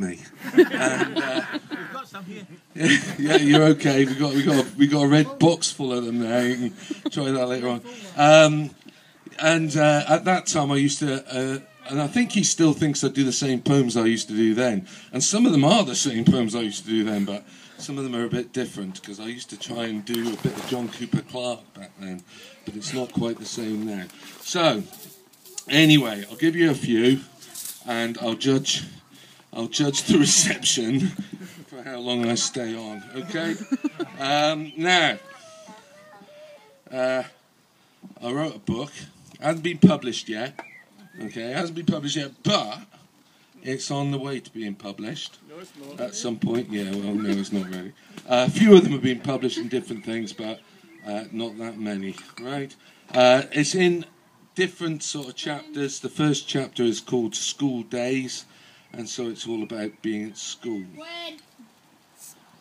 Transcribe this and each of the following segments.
me. And, We've got some here. yeah, you're okay. We got a red box full of them there. You can try that later on. At that time, I used to, and I think he still thinks I do the same poems I used to do then. And some of them are the same poems I used to do then, but some of them are a bit different, because I used to try and do a bit of John Cooper Clarke back then, but it's not quite the same now. So, anyway, I'll give you a few, and I'll judge the reception for how long I stay on, okay? Now, I wrote a book. It hasn't been published yet, okay? It hasn't been published yet, but it's on the way to being published. No, it's not. At some point, yeah, well, no, it's not really. A few of them have been published in different things, but not that many, right? It's in different sort of chapters. The first chapter is called School Days, and so it's all about being at school.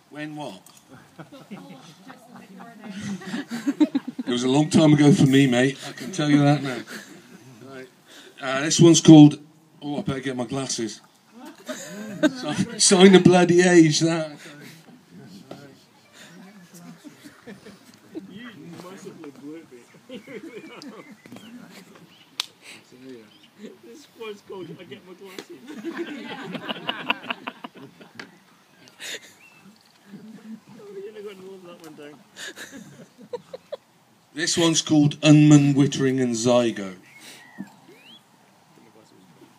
When what? It was a long time ago for me, mate. I can tell you that now. Right. This one's called... Oh, I better get my glasses. Sign the bloody age, that. You massively blew it. This one's called I Get My Glasses. You're not going to love that one down. This one's called Unman, Wittering and Zygo.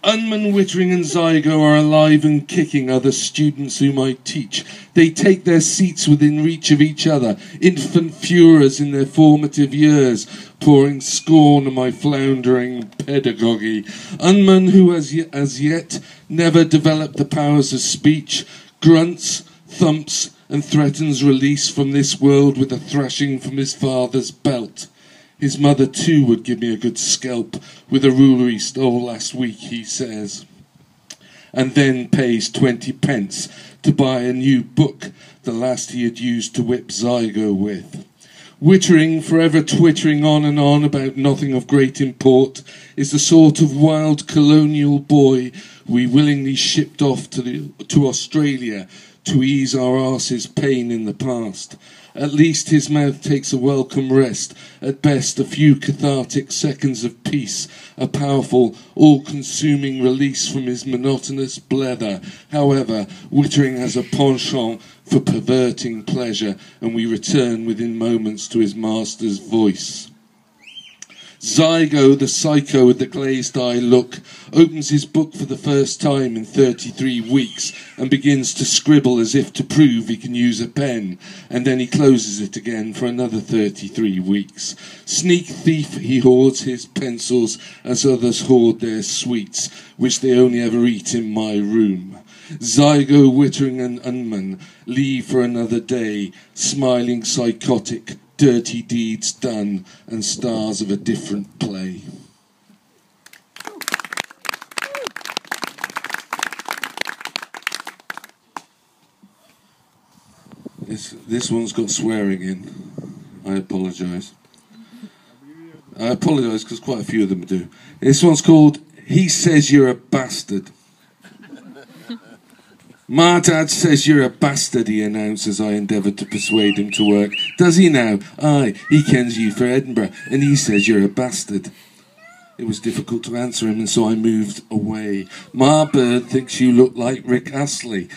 Unman, Wittering and Zygo are alive and kicking other students whom I teach. They take their seats within reach of each other, infant furors in their formative years, pouring scorn on my floundering pedagogy. Unman, who has as yet never developed the powers of speech, grunts, thumps, and threatens release from this world with a thrashing from his father's belt. His mother too would give me a good scalp with a ruler he stole last week, he says, and then pays 20 pence to buy a new book, the last he had used to whip Zygo with. Wittering, forever twittering on and on about nothing of great import, is the sort of wild colonial boy we willingly shipped off to Australia to ease our arse's pain in the past. At least his mouth takes a welcome rest, at best a few cathartic seconds of peace, a powerful, all-consuming release from his monotonous blether. However, Wittering has a penchant for perverting pleasure, and we return within moments to his master's voice. Zygo, the psycho with the glazed eye look, opens his book for the first time in 33 weeks and begins to scribble as if to prove he can use a pen, and then he closes it again for another 33 weeks. Sneak thief, he hoards his pencils as others hoard their sweets, which they only ever eat in my room. Zygo, Wittering and Unman leave for another day, smiling psychotic, dirty deeds done, and stars of a different play. This one's got swearing in. I apologise. I apologise because quite a few of them do. This one's called He Says You're a Bastard. My dad says you're a bastard, he announced as I endeavoured to persuade him to work. Does he now? Aye, he kens you for Edinburgh, and he says you're a bastard. It was difficult to answer him, and so I moved away. My bird thinks you look like Rick Astley.